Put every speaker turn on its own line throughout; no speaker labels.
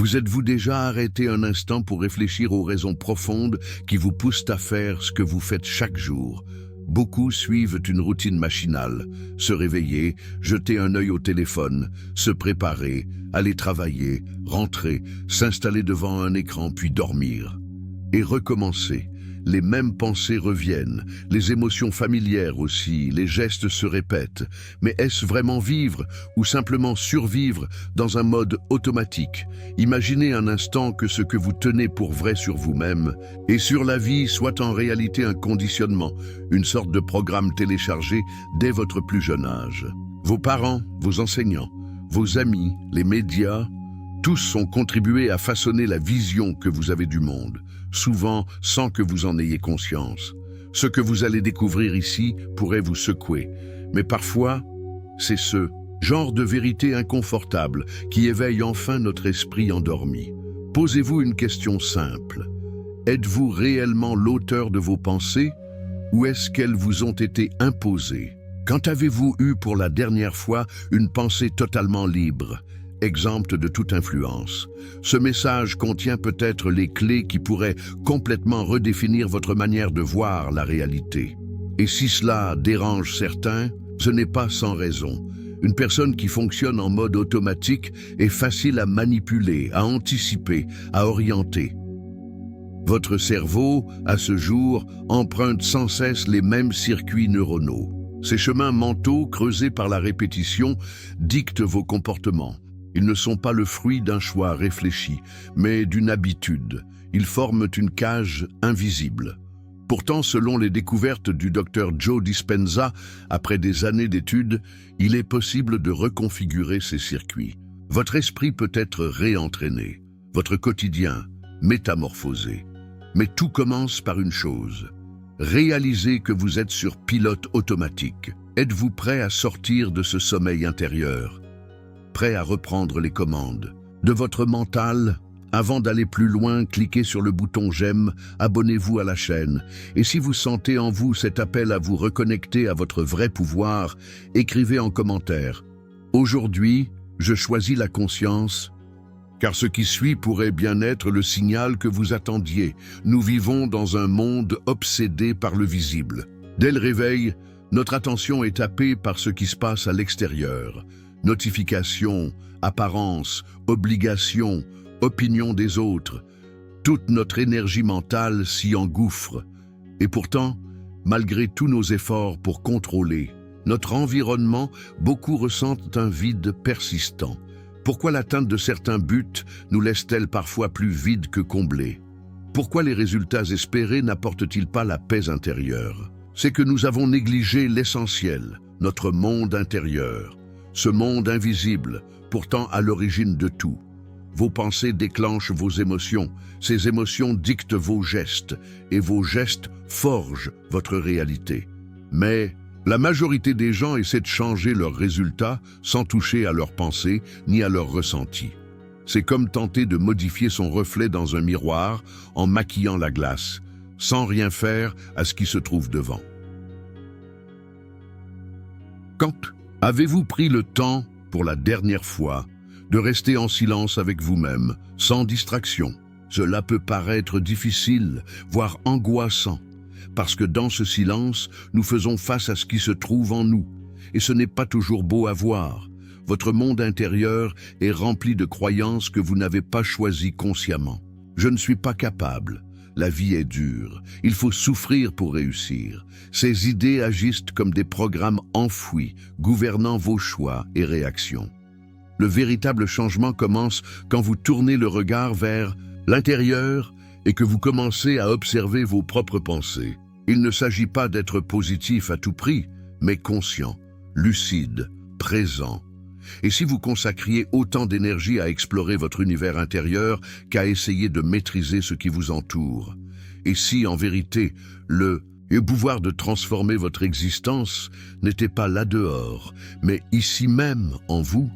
Vous êtes-vous déjà arrêté un instant pour réfléchir aux raisons profondes qui vous poussent à faire ce que vous faites chaque jour? Beaucoup suivent une routine machinale, se réveiller, jeter un œil au téléphone, se préparer, aller travailler, rentrer, s'installer devant un écran puis dormir. Et recommencer. Les mêmes pensées reviennent, les émotions familières aussi, les gestes se répètent. Mais est-ce vraiment vivre ou simplement survivre dans un mode automatique? Imaginez un instant que ce que vous tenez pour vrai sur vous-même et sur la vie soit en réalité un conditionnement, une sorte de programme téléchargé dès votre plus jeune âge. Vos parents, vos enseignants, vos amis, les médias, tous ont contribué à façonner la vision que vous avez du monde, souvent sans que vous en ayez conscience. Ce que vous allez découvrir ici pourrait vous secouer, mais parfois, c'est ce genre de vérité inconfortable qui éveille enfin notre esprit endormi. Posez-vous une question simple. Êtes-vous réellement l'auteur de vos pensées ou est-ce qu'elles vous ont été imposées? Quand avez-vous eu pour la dernière fois une pensée totalement libre, exempte de toute influence? Ce message contient peut-être les clés qui pourraient complètement redéfinir votre manière de voir la réalité. Et si cela dérange certains, ce n'est pas sans raison. Une personne qui fonctionne en mode automatique est facile à manipuler, à anticiper, à orienter. Votre cerveau, à ce jour, emprunte sans cesse les mêmes circuits neuronaux. Ces chemins mentaux, creusés par la répétition, dictent vos comportements. Ils ne sont pas le fruit d'un choix réfléchi, mais d'une habitude. Ils forment une cage invisible. Pourtant, selon les découvertes du Dr Joe Dispenza, après des années d'études, il est possible de reconfigurer ces circuits. Votre esprit peut être réentraîné, votre quotidien métamorphosé. Mais tout commence par une chose. Réalisez que vous êtes sur pilote automatique. Êtes-vous prêt à sortir de ce sommeil intérieur? Prêt à reprendre les commandes de votre mental? Avant d'aller plus loin, cliquez sur le bouton j'aime, abonnez-vous à la chaîne. Et si vous sentez en vous cet appel à vous reconnecter à votre vrai pouvoir, écrivez en commentaire. Aujourd'hui, je choisis la conscience, car ce qui suit pourrait bien être le signal que vous attendiez. Nous vivons dans un monde obsédé par le visible. Dès le réveil, notre attention est happée par ce qui se passe à l'extérieur. Notifications, apparences, obligations, opinions des autres. Toute notre énergie mentale s'y engouffre. Et pourtant, malgré tous nos efforts pour contrôler notre environnement, beaucoup ressentent un vide persistant. Pourquoi l'atteinte de certains buts nous laisse-t-elle parfois plus vides que comblés? Pourquoi les résultats espérés n'apportent-ils pas la paix intérieure? C'est que nous avons négligé l'essentiel, notre monde intérieur. Ce monde invisible, pourtant à l'origine de tout. Vos pensées déclenchent vos émotions, ces émotions dictent vos gestes, et vos gestes forgent votre réalité. Mais la majorité des gens essaient de changer leurs résultats sans toucher à leurs pensées ni à leurs ressentis. C'est comme tenter de modifier son reflet dans un miroir en maquillant la glace, sans rien faire à ce qui se trouve devant. Quand avez-vous pris le temps, pour la dernière fois, de rester en silence avec vous-même, sans distraction? Cela peut paraître difficile, voire angoissant, parce que dans ce silence, nous faisons face à ce qui se trouve en nous, et ce n'est pas toujours beau à voir. Votre monde intérieur est rempli de croyances que vous n'avez pas choisies consciemment. Je ne suis pas capable. La vie est dure. Il faut souffrir pour réussir. Ces idées agissent comme des programmes enfouis, gouvernant vos choix et réactions. Le véritable changement commence quand vous tournez le regard vers l'intérieur et que vous commencez à observer vos propres pensées. Il ne s'agit pas d'être positif à tout prix, mais conscient, lucide, présent. Et si vous consacriez autant d'énergie à explorer votre univers intérieur qu'à essayer de maîtriser ce qui vous entoure? Et si, en vérité, le pouvoir de transformer votre existence n'était pas là dehors, mais ici même, en vous?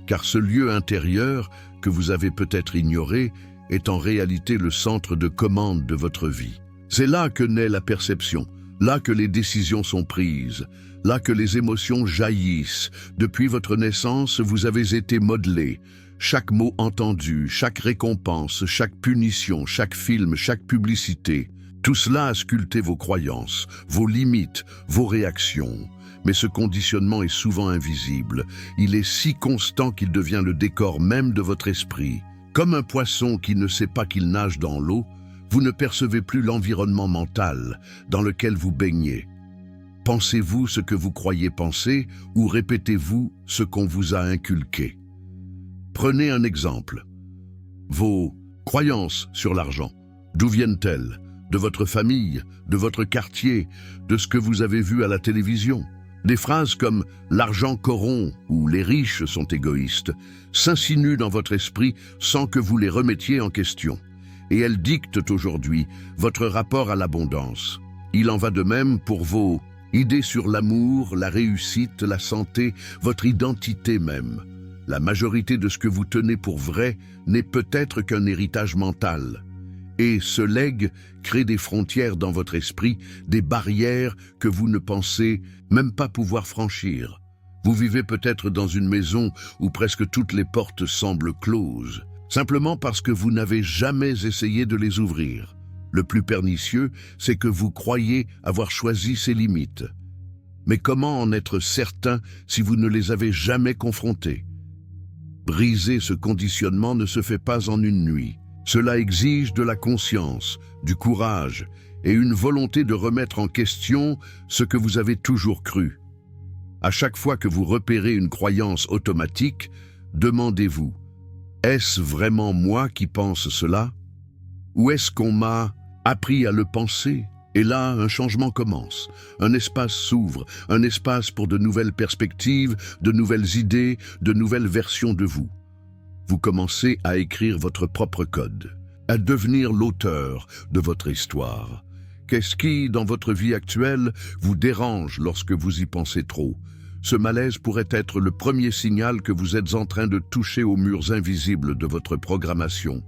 Car ce lieu intérieur, que vous avez peut-être ignoré, est en réalité le centre de commande de votre vie. C'est là que naît la perception, là que les décisions sont prises, là que les émotions jaillissent. Depuis votre naissance, vous avez été modelé, chaque mot entendu, chaque récompense, chaque punition, chaque film, chaque publicité, tout cela a sculpté vos croyances, vos limites, vos réactions. Mais ce conditionnement est souvent invisible. Il est si constant qu'il devient le décor même de votre esprit. Comme un poisson qui ne sait pas qu'il nage dans l'eau, vous ne percevez plus l'environnement mental dans lequel vous baignez. Pensez-vous ce que vous croyez penser ou répétez-vous ce qu'on vous a inculqué? Prenez un exemple. Vos croyances sur l'argent, d'où viennent-elles? De votre famille, de votre quartier, de ce que vous avez vu à la télévision? Des phrases comme « l'argent corrompt » ou « les riches sont égoïstes » s'insinuent dans votre esprit sans que vous les remettiez en question. Et elles dictent aujourd'hui votre rapport à l'abondance. Il en va de même pour vos idées sur l'amour, la réussite, la santé, votre identité même. La majorité de ce que vous tenez pour vrai n'est peut-être qu'un héritage mental. Et ce legs crée des frontières dans votre esprit, des barrières que vous ne pensez même pas pouvoir franchir. Vous vivez peut-être dans une maison où presque toutes les portes semblent closes, simplement parce que vous n'avez jamais essayé de les ouvrir. Le plus pernicieux, c'est que vous croyez avoir choisi ces limites. Mais comment en être certain si vous ne les avez jamais confrontées? Briser ce conditionnement ne se fait pas en une nuit. Cela exige de la conscience, du courage et une volonté de remettre en question ce que vous avez toujours cru. À chaque fois que vous repérez une croyance automatique, demandez-vous: est-ce vraiment moi qui pense cela? Ou est-ce qu'on m'a appris à le penser? Et là, un changement commence. Un espace s'ouvre, un espace pour de nouvelles perspectives, de nouvelles idées, de nouvelles versions de vous. Vous commencez à écrire votre propre code, à devenir l'auteur de votre histoire. Qu'est-ce qui, dans votre vie actuelle, vous dérange lorsque vous y pensez trop? Ce malaise pourrait être le premier signal que vous êtes en train de toucher aux murs invisibles de votre programmation.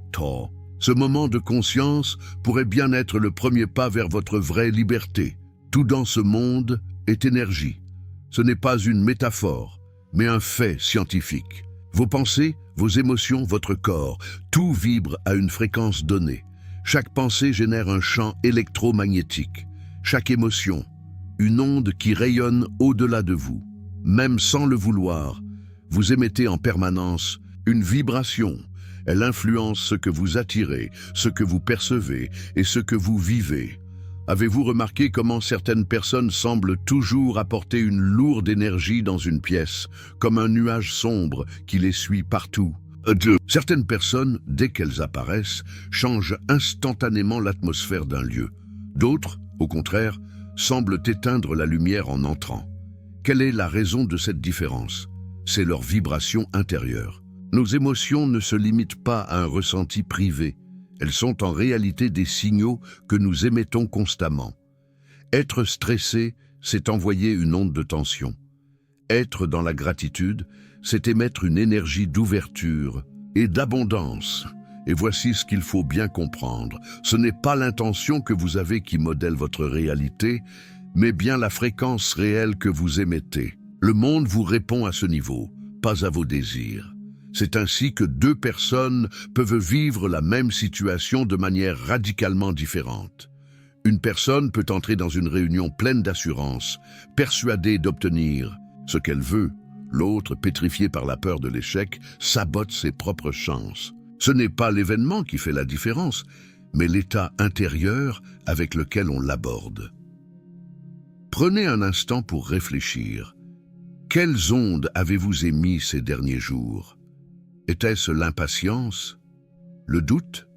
Ce moment de conscience pourrait bien être le premier pas vers votre vraie liberté. Tout dans ce monde est énergie. Ce n'est pas une métaphore, mais un fait scientifique. Vos pensées, vos émotions, votre corps, tout vibre à une fréquence donnée. Chaque pensée génère un champ électromagnétique. Chaque émotion, une onde qui rayonne au-delà de vous. Même sans le vouloir, vous émettez en permanence une vibration. Elle influence ce que vous attirez, ce que vous percevez et ce que vous vivez. Avez-vous remarqué comment certaines personnes semblent toujours apporter une lourde énergie dans une pièce, comme un nuage sombre qui les suit partout? Certaines personnes, dès qu'elles apparaissent, changent instantanément l'atmosphère d'un lieu. D'autres, au contraire, semblent éteindre la lumière en entrant. Quelle est la raison de cette différence? C'est leur vibration intérieure. Nos émotions ne se limitent pas à un ressenti privé. Elles sont en réalité des signaux que nous émettons constamment. Être stressé, c'est envoyer une onde de tension. Être dans la gratitude, c'est émettre une énergie d'ouverture et d'abondance. Et voici ce qu'il faut bien comprendre. Ce n'est pas l'intention que vous avez qui modèle votre réalité, mais bien la fréquence réelle que vous émettez. Le monde vous répond à ce niveau, pas à vos désirs. C'est ainsi que deux personnes peuvent vivre la même situation de manière radicalement différente. Une personne peut entrer dans une réunion pleine d'assurance, persuadée d'obtenir ce qu'elle veut. L'autre, pétrifié par la peur de l'échec, sabote ses propres chances. Ce n'est pas l'événement qui fait la différence, mais l'état intérieur avec lequel on l'aborde. Prenez un instant pour réfléchir. Quelles ondes avez-vous émises ces derniers jours? Était-ce l'impatience, le doute,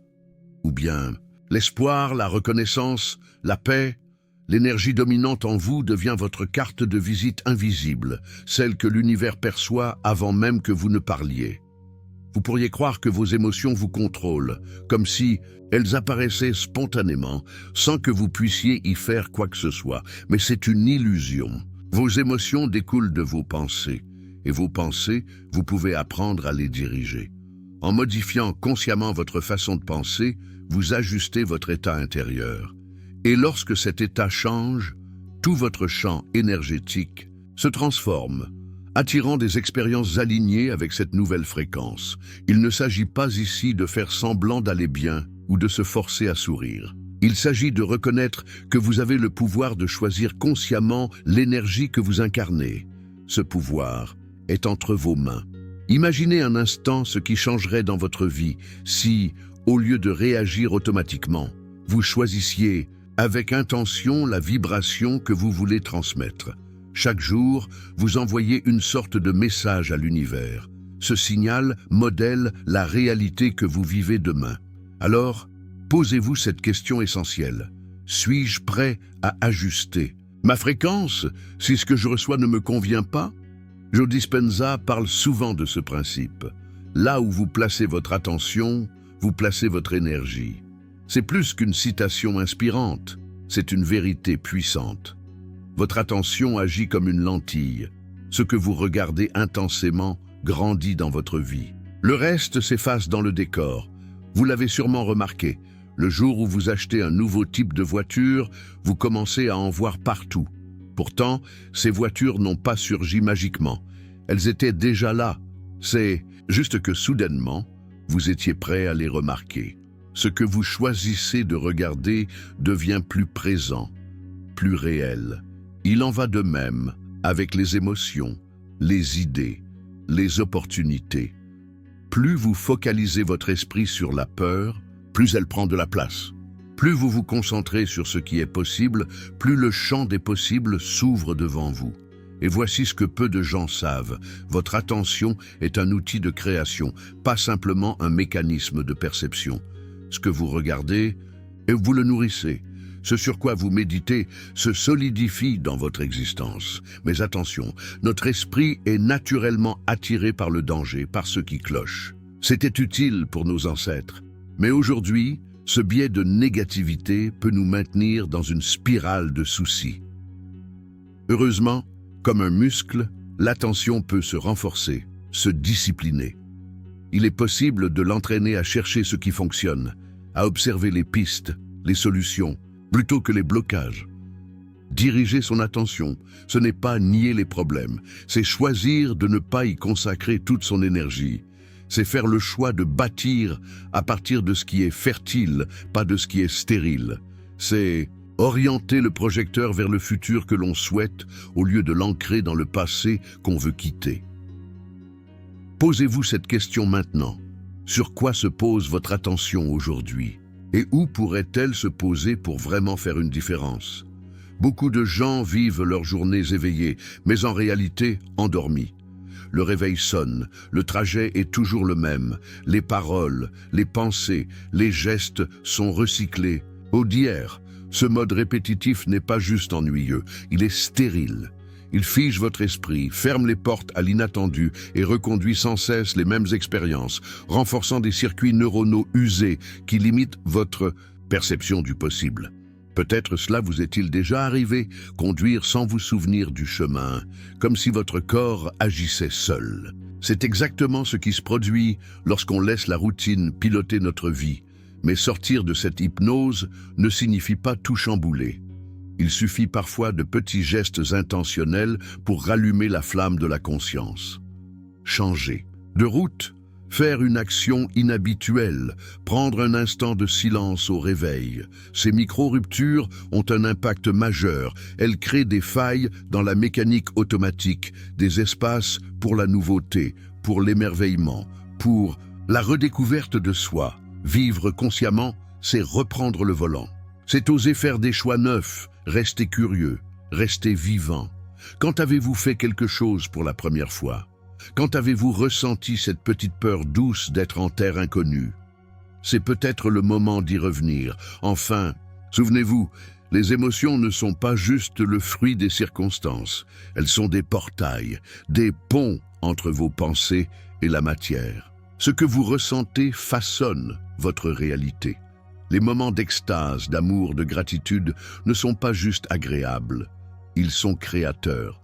ou bien l'espoir, la reconnaissance, la paix? L'énergie dominante en vous devient votre carte de visite invisible, celle que l'univers perçoit avant même que vous ne parliez. Vous pourriez croire que vos émotions vous contrôlent, comme si elles apparaissaient spontanément, sans que vous puissiez y faire quoi que ce soit. Mais c'est une illusion. Vos émotions découlent de vos pensées. Et vos pensées, vous pouvez apprendre à les diriger. En modifiant consciemment votre façon de penser, vous ajustez votre état intérieur. Et lorsque cet état change, tout votre champ énergétique se transforme. attirant des expériences alignées avec cette nouvelle fréquence. Il ne s'agit pas ici de faire semblant d'aller bien ou de se forcer à sourire. Il s'agit de reconnaître que vous avez le pouvoir de choisir consciemment l'énergie que vous incarnez. Ce pouvoir est entre vos mains. Imaginez un instant ce qui changerait dans votre vie si, au lieu de réagir automatiquement, vous choisissiez avec intention la vibration que vous voulez transmettre. Chaque jour, vous envoyez une sorte de message à l'univers. Ce signal modèle la réalité que vous vivez demain. Alors, posez-vous cette question essentielle. Suis-je prêt à ajuster ma fréquence si ce que je reçois ne me convient pas? Joe Dispenza parle souvent de ce principe. Là où vous placez votre attention, vous placez votre énergie. C'est plus qu'une citation inspirante, c'est une vérité puissante. Votre attention agit comme une lentille. Ce que vous regardez intensément grandit dans votre vie. Le reste s'efface dans le décor. Vous l'avez sûrement remarqué. Le jour où vous achetez un nouveau type de voiture, vous commencez à en voir partout. Pourtant, ces voitures n'ont pas surgi magiquement. Elles étaient déjà là. C'est juste que soudainement, vous étiez prêt à les remarquer. Ce que vous choisissez de regarder devient plus présent, plus réel. Il en va de même avec les émotions, les idées, les opportunités. Plus vous focalisez votre esprit sur la peur, plus elle prend de la place. Plus vous vous concentrez sur ce qui est possible, plus le champ des possibles s'ouvre devant vous. Et voici ce que peu de gens savent. Votre attention est un outil de création, pas simplement un mécanisme de perception. Ce que vous regardez, et vous le nourrissez. Ce sur quoi vous méditez se solidifie dans votre existence. Mais attention, notre esprit est naturellement attiré par le danger, par ce qui cloche. C'était utile pour nos ancêtres. Mais aujourd'hui, ce biais de négativité peut nous maintenir dans une spirale de soucis. Heureusement, comme un muscle, l'attention peut se renforcer, se discipliner. Il est possible de l'entraîner à chercher ce qui fonctionne, à observer les pistes, les solutions, plutôt que les blocages. Diriger son attention, ce n'est pas nier les problèmes, c'est choisir de ne pas y consacrer toute son énergie. C'est faire le choix de bâtir à partir de ce qui est fertile, pas de ce qui est stérile. C'est orienter le projecteur vers le futur que l'on souhaite au lieu de l'ancrer dans le passé qu'on veut quitter. Posez-vous cette question maintenant. Sur quoi se pose votre attention aujourd'hui? Et où pourrait-elle se poser pour vraiment faire une différence? Beaucoup de gens vivent leurs journées éveillées, mais en réalité endormis. Le réveil sonne, le trajet est toujours le même, les paroles, les pensées, les gestes sont recyclés. Au d'hier, ce mode répétitif n'est pas juste ennuyeux, il est stérile. Il fige votre esprit, ferme les portes à l'inattendu et reconduit sans cesse les mêmes expériences, renforçant des circuits neuronaux usés qui limitent votre perception du possible. Peut-être cela vous est-il déjà arrivé, conduire sans vous souvenir du chemin, comme si votre corps agissait seul. C'est exactement ce qui se produit lorsqu'on laisse la routine piloter notre vie. Mais sortir de cette hypnose ne signifie pas tout chambouler. Il suffit parfois de petits gestes intentionnels pour rallumer la flamme de la conscience. Changer de route, faire une action inhabituelle, prendre un instant de silence au réveil. Ces micro-ruptures ont un impact majeur. Elles créent des failles dans la mécanique automatique, des espaces pour la nouveauté, pour l'émerveillement, pour la redécouverte de soi. Vivre consciemment, c'est reprendre le volant. C'est oser faire des choix neufs, rester curieux, rester vivant. Quand avez-vous fait quelque chose pour la première fois? Quand avez-vous ressenti cette petite peur douce d'être en terre inconnue? C'est peut-être le moment d'y revenir. Enfin, souvenez-vous, les émotions ne sont pas juste le fruit des circonstances. Elles sont des portails, des ponts entre vos pensées et la matière. Ce que vous ressentez façonne votre réalité. Les moments d'extase, d'amour, de gratitude ne sont pas juste agréables. Ils sont créateurs.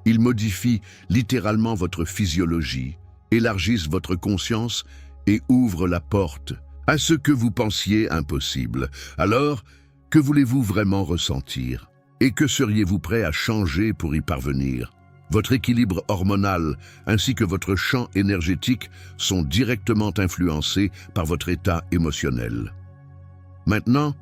Ils modifient littéralement votre physiologie, élargissent votre conscience et ouvrent la porte à ce que vous pensiez impossible. Alors, que voulez-vous vraiment ressentir? Et que seriez-vous prêt à changer pour y parvenir? Votre équilibre hormonal ainsi que votre champ énergétique sont directement influencés par votre état émotionnel. Maintenant,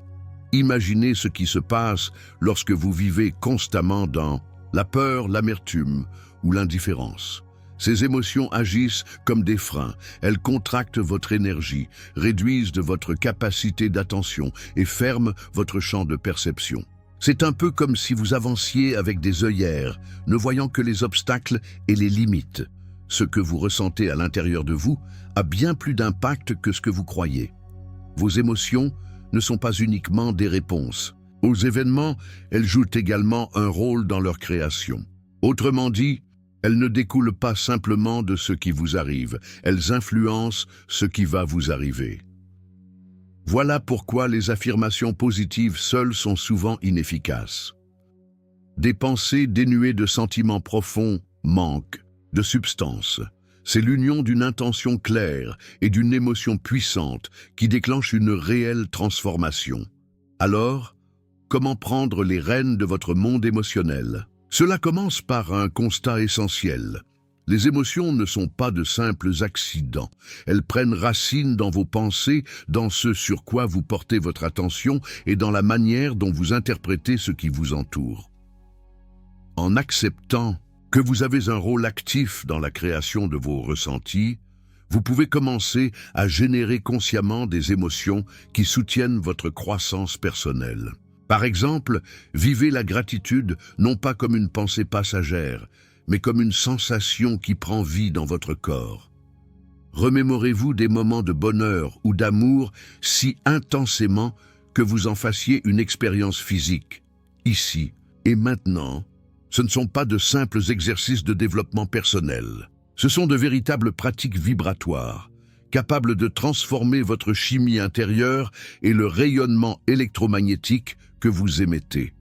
imaginez ce qui se passe lorsque vous vivez constamment dans la peur, l'amertume ou l'indifférence. Ces émotions agissent comme des freins. Elles contractent votre énergie, réduisent de votre capacité d'attention et ferment votre champ de perception. C'est un peu comme si vous avanciez avec des œillères, ne voyant que les obstacles et les limites. Ce que vous ressentez à l'intérieur de vous a bien plus d'impact que ce que vous croyez. Vos émotions ne sont pas uniquement des réponses. Aux événements, elles jouent également un rôle dans leur création. Autrement dit, elles ne découlent pas simplement de ce qui vous arrive, elles influencent ce qui va vous arriver. Voilà pourquoi les affirmations positives seules sont souvent inefficaces. Des pensées dénuées de sentiments profonds manquent de substance. C'est l'union d'une intention claire et d'une émotion puissante qui déclenche une réelle transformation. Alors, comment prendre les rênes de votre monde émotionnel? Cela commence par un constat essentiel. Les émotions ne sont pas de simples accidents. Elles prennent racine dans vos pensées, dans ce sur quoi vous portez votre attention et dans la manière dont vous interprétez ce qui vous entoure. En acceptant que vous avez un rôle actif dans la création de vos ressentis, vous pouvez commencer à générer consciemment des émotions qui soutiennent votre croissance personnelle. Par exemple, vivez la gratitude non pas comme une pensée passagère, mais comme une sensation qui prend vie dans votre corps. Remémorez-vous des moments de bonheur ou d'amour si intensément que vous en fassiez une expérience physique, ici et maintenant. Ce ne sont pas de simples exercices de développement personnel. Ce sont de véritables pratiques vibratoires, capables de transformer votre chimie intérieure et le rayonnement électromagnétique que vous émettez.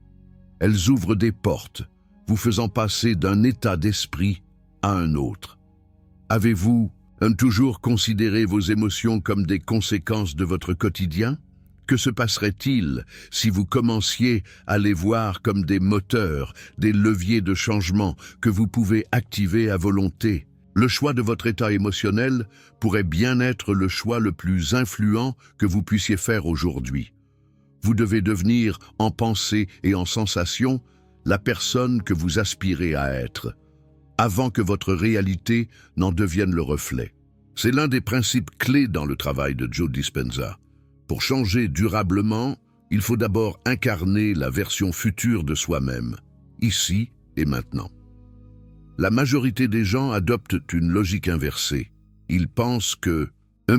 Elles ouvrent des portes, vous faisant passer d'un état d'esprit à un autre. Avez-vous toujours considéré vos émotions comme des conséquences de votre quotidien? Que se passerait-il si vous commenciez à les voir comme des moteurs, des leviers de changement que vous pouvez activer à volonté? Le choix de votre état émotionnel pourrait bien être le choix le plus influent que vous puissiez faire aujourd'hui. Vous devez devenir, en pensée et en sensation, la personne que vous aspirez à être, avant que votre réalité n'en devienne le reflet. C'est l'un des principes clés dans le travail de Joe Dispenza. Pour changer durablement, il faut d'abord incarner la version future de soi-même, ici et maintenant. La majorité des gens adoptent une logique inversée. Ils pensent que,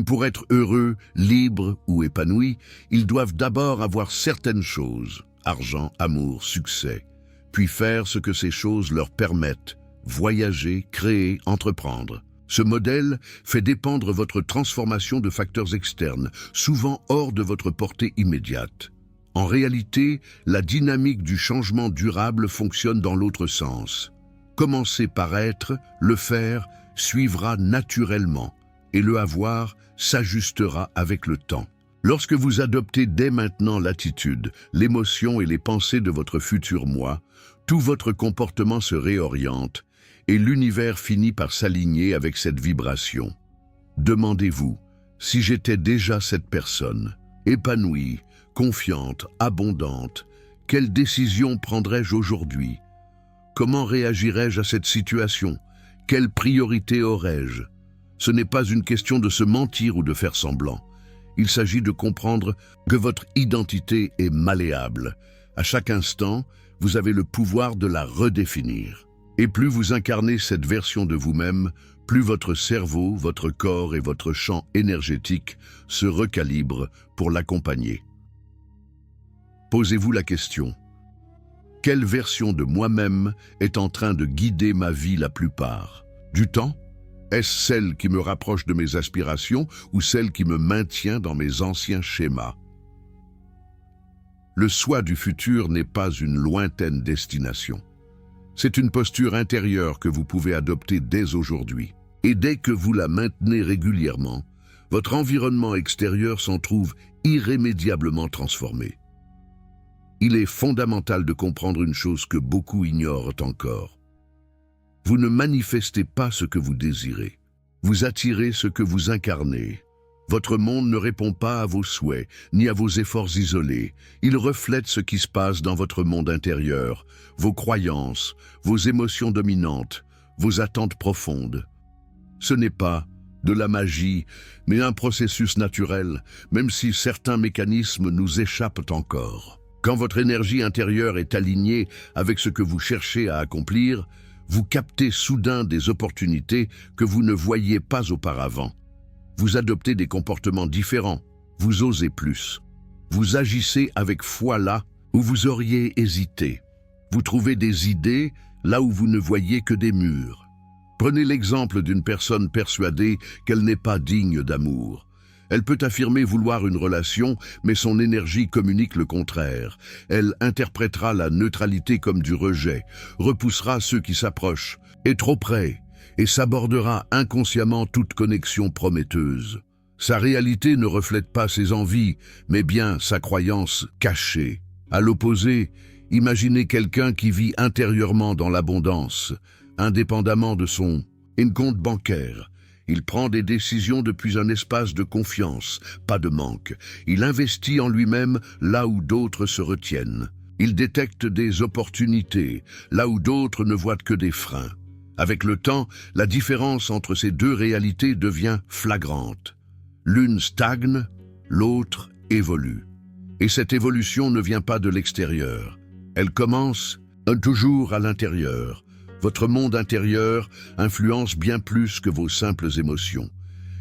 pour être heureux, libre ou épanoui, ils doivent d'abord avoir certaines choses, argent, amour, succès, puis faire ce que ces choses leur permettent, voyager, créer, entreprendre. Ce modèle fait dépendre votre transformation de facteurs externes, souvent hors de votre portée immédiate. En réalité, la dynamique du changement durable fonctionne dans l'autre sens. Commencer par être, le faire, suivra naturellement, et le avoir s'ajustera avec le temps. Lorsque vous adoptez dès maintenant l'attitude, l'émotion et les pensées de votre futur moi, tout votre comportement se réoriente et l'univers finit par s'aligner avec cette vibration. Demandez-vous, si j'étais déjà cette personne, épanouie, confiante, abondante, quelle décision prendrais-je aujourd'hui? Comment réagirais-je à cette situation? Quelle priorité aurais-je? Ce n'est pas une question de se mentir ou de faire semblant. Il s'agit de comprendre que votre identité est malléable. À chaque instant, vous avez le pouvoir de la redéfinir. Et plus vous incarnez cette version de vous-même, plus votre cerveau, votre corps et votre champ énergétique se recalibrent pour l'accompagner. Posez-vous la question. Quelle version de moi-même est en train de guider ma vie la plupart du temps? Est-ce celle qui me rapproche de mes aspirations ou celle qui me maintient dans mes anciens schémas? Le soi du futur n'est pas une lointaine destination. C'est une posture intérieure que vous pouvez adopter dès aujourd'hui. Et dès que vous la maintenez régulièrement, votre environnement extérieur s'en trouve irrémédiablement transformé. Il est fondamental de comprendre une chose que beaucoup ignorent encore. Vous ne manifestez pas ce que vous désirez. Vous attirez ce que vous incarnez. Votre monde ne répond pas à vos souhaits, ni à vos efforts isolés. Il reflète ce qui se passe dans votre monde intérieur, vos croyances, vos émotions dominantes, vos attentes profondes. Ce n'est pas de la magie, mais un processus naturel, même si certains mécanismes nous échappent encore. Quand votre énergie intérieure est alignée avec ce que vous cherchez à accomplir, vous captez soudain des opportunités que vous ne voyiez pas auparavant. Vous adoptez des comportements différents, vous osez plus. Vous agissez avec foi là où vous auriez hésité. Vous trouvez des idées là où vous ne voyez que des murs. Prenez l'exemple d'une personne persuadée qu'elle n'est pas digne d'amour. Elle peut affirmer vouloir une relation, mais son énergie communique le contraire. Elle interprétera la neutralité comme du rejet, repoussera ceux qui s'approchent, est trop près, et s'abordera inconsciemment toute connexion prometteuse. Sa réalité ne reflète pas ses envies, mais bien sa croyance cachée. À l'opposé, imaginez quelqu'un qui vit intérieurement dans l'abondance, indépendamment de son compte bancaire. Il prend des décisions depuis un espace de confiance, pas de manque. Il investit en lui-même là où d'autres se retiennent. Il détecte des opportunités, là où d'autres ne voient que des freins. Avec le temps, la différence entre ces deux réalités devient flagrante. L'une stagne, l'autre évolue. Et cette évolution ne vient pas de l'extérieur. Elle commence toujours à l'intérieur. Votre monde intérieur influence bien plus que vos simples émotions.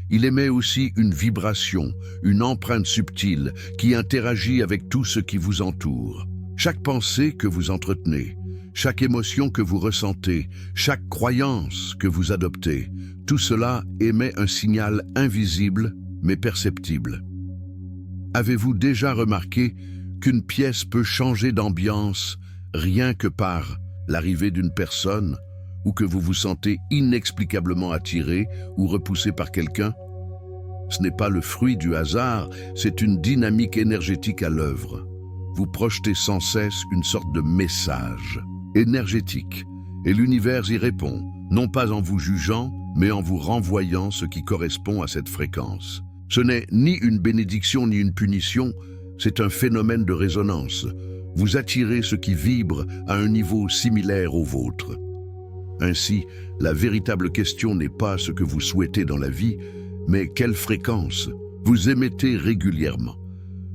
Il émet aussi une vibration, une empreinte subtile qui interagit avec tout ce qui vous entoure. Chaque pensée que vous entretenez, chaque émotion que vous ressentez, chaque croyance que vous adoptez, tout cela émet un signal invisible mais perceptible. Avez-vous déjà remarqué qu'une pièce peut changer d'ambiance rien que par l'arrivée d'une personne, ou que vous vous sentez inexplicablement attiré ou repoussé par quelqu'un? Ce n'est pas le fruit du hasard, c'est une dynamique énergétique à l'œuvre. Vous projetez sans cesse une sorte de message énergétique, et l'univers y répond, non pas en vous jugeant, mais en vous renvoyant ce qui correspond à cette fréquence. Ce n'est ni une bénédiction ni une punition, c'est un phénomène de résonance. Vous attirez ce qui vibre à un niveau similaire au vôtre. Ainsi, la véritable question n'est pas ce que vous souhaitez dans la vie, mais quelle fréquence vous émettez régulièrement.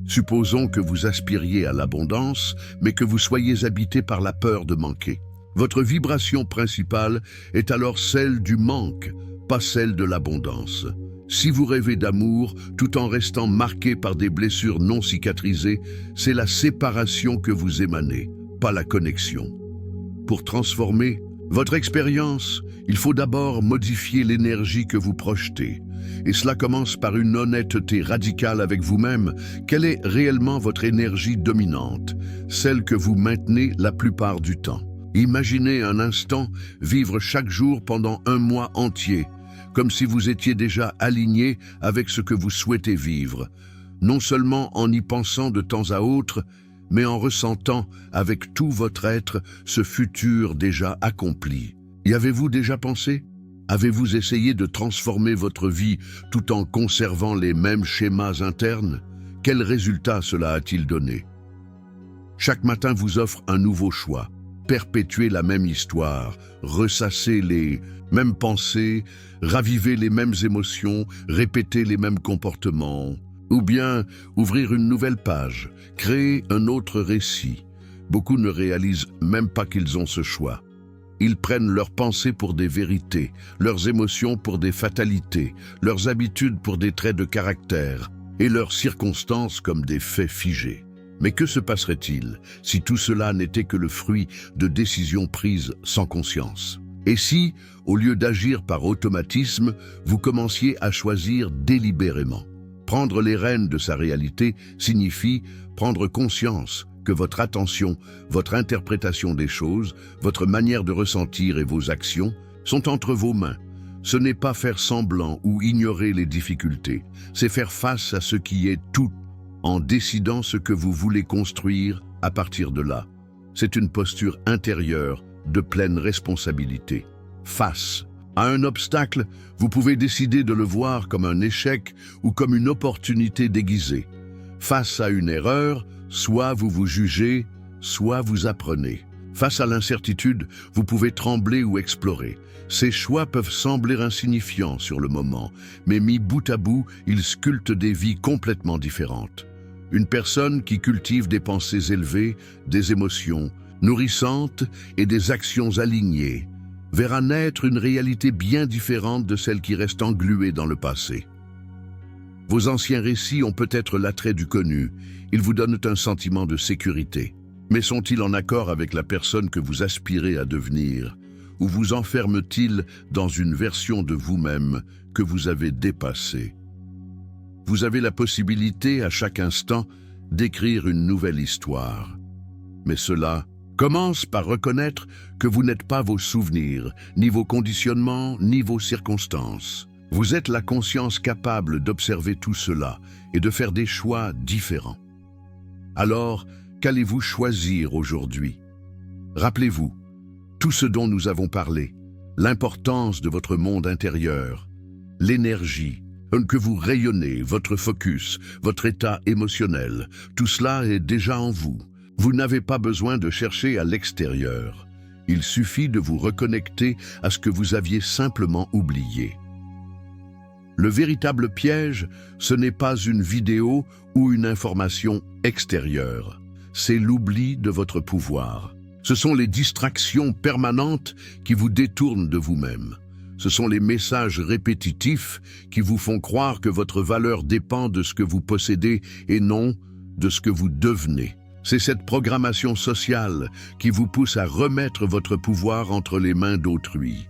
Supposons que vous aspiriez à l'abondance, mais que vous soyez habité par la peur de manquer. Votre vibration principale est alors celle du manque, pas celle de l'abondance. Si vous rêvez d'amour, tout en restant marqué par des blessures non cicatrisées, c'est la séparation que vous émanez, pas la connexion. Pour transformer votre expérience, il faut d'abord modifier l'énergie que vous projetez. Et cela commence par une honnêteté radicale avec vous-même. Quelle est réellement votre énergie dominante, celle que vous maintenez la plupart du temps? Imaginez un instant vivre chaque jour pendant un mois entier, comme si vous étiez déjà aligné avec ce que vous souhaitez vivre, non seulement en y pensant de temps à autre, mais en ressentant avec tout votre être ce futur déjà accompli. Y avez-vous déjà pensé? Avez-vous essayé de transformer votre vie tout en conservant les mêmes schémas internes? Quel résultat cela a-t-il donné? Chaque matin vous offre un nouveau choix. Perpétuer la même histoire, ressasser les mêmes pensées, raviver les mêmes émotions, répéter les mêmes comportements, ou bien ouvrir une nouvelle page, créer un autre récit. Beaucoup ne réalisent même pas qu'ils ont ce choix. Ils prennent leurs pensées pour des vérités, leurs émotions pour des fatalités, leurs habitudes pour des traits de caractère, et leurs circonstances comme des faits figés. Mais que se passerait-il si tout cela n'était que le fruit de décisions prises sans conscience? Et si, au lieu d'agir par automatisme, vous commenciez à choisir délibérément? Prendre les rênes de sa réalité signifie prendre conscience que votre attention, votre interprétation des choses, votre manière de ressentir et vos actions sont entre vos mains. Ce n'est pas faire semblant ou ignorer les difficultés, c'est faire face à ce qui est tout, en décidant ce que vous voulez construire à partir de là. C'est une posture intérieure de pleine responsabilité. Face à un obstacle, vous pouvez décider de le voir comme un échec ou comme une opportunité déguisée. Face à une erreur, soit vous vous jugez, soit vous apprenez. Face à l'incertitude, vous pouvez trembler ou explorer. Ces choix peuvent sembler insignifiants sur le moment, mais mis bout à bout, ils sculptent des vies complètement différentes. Une personne qui cultive des pensées élevées, des émotions nourrissantes et des actions alignées verra naître une réalité bien différente de celle qui reste engluée dans le passé. Vos anciens récits ont peut-être l'attrait du connu, ils vous donnent un sentiment de sécurité. Mais sont-ils en accord avec la personne que vous aspirez à devenir, ou vous enferment-ils dans une version de vous-même que vous avez dépassée? Vous avez la possibilité à chaque instant d'écrire une nouvelle histoire. Mais cela commence par reconnaître que vous n'êtes pas vos souvenirs, ni vos conditionnements, ni vos circonstances. Vous êtes la conscience capable d'observer tout cela et de faire des choix différents. Alors, qu'allez-vous choisir aujourd'hui? Rappelez-vous, tout ce dont nous avons parlé, l'importance de votre monde intérieur, l'énergie que vous rayonnez, votre focus, votre état émotionnel, tout cela est déjà en vous. Vous n'avez pas besoin de chercher à l'extérieur. Il suffit de vous reconnecter à ce que vous aviez simplement oublié. Le véritable piège, ce n'est pas une vidéo ou une information extérieure. C'est l'oubli de votre pouvoir. Ce sont les distractions permanentes qui vous détournent de vous-même. Ce sont les messages répétitifs qui vous font croire que votre valeur dépend de ce que vous possédez et non de ce que vous devenez. C'est cette programmation sociale qui vous pousse à remettre votre pouvoir entre les mains d'autrui.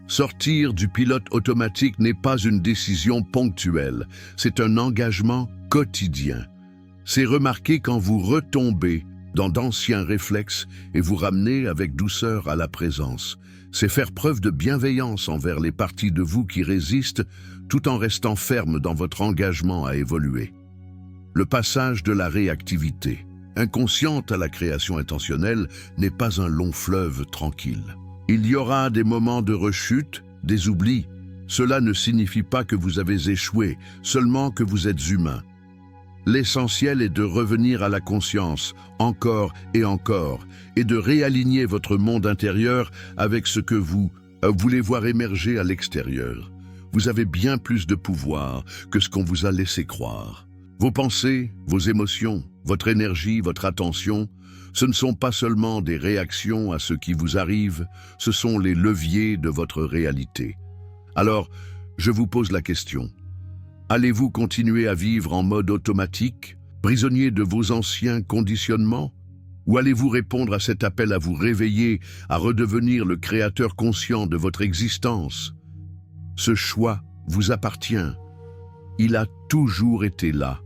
Sortir du pilote automatique n'est pas une décision ponctuelle, c'est un engagement quotidien. C'est remarquer quand vous retombez dans d'anciens réflexes et vous ramener avec douceur à la présence. C'est faire preuve de bienveillance envers les parties de vous qui résistent tout en restant ferme dans votre engagement à évoluer. Le passage de la réactivité inconsciente à la création intentionnelle n'est pas un long fleuve tranquille. Il y aura des moments de rechute, des oublis. Cela ne signifie pas que vous avez échoué, seulement que vous êtes humain. L'essentiel est de revenir à la conscience, encore, et de réaligner votre monde intérieur avec ce que vous voulez voir émerger à l'extérieur. Vous avez bien plus de pouvoir que ce qu'on vous a laissé croire. Vos pensées, vos émotions, votre énergie, votre attention, ce ne sont pas seulement des réactions à ce qui vous arrive, ce sont les leviers de votre réalité. Alors, je vous pose la question. Allez-vous continuer à vivre en mode automatique, prisonnier de vos anciens conditionnements? Ou allez-vous répondre à cet appel à vous réveiller, à redevenir le créateur conscient de votre existence? Ce choix vous appartient. Il a toujours été là.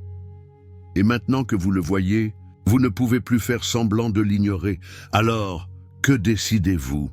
Et maintenant que vous le voyez, vous ne pouvez plus faire semblant de l'ignorer. Alors, que décidez-vous?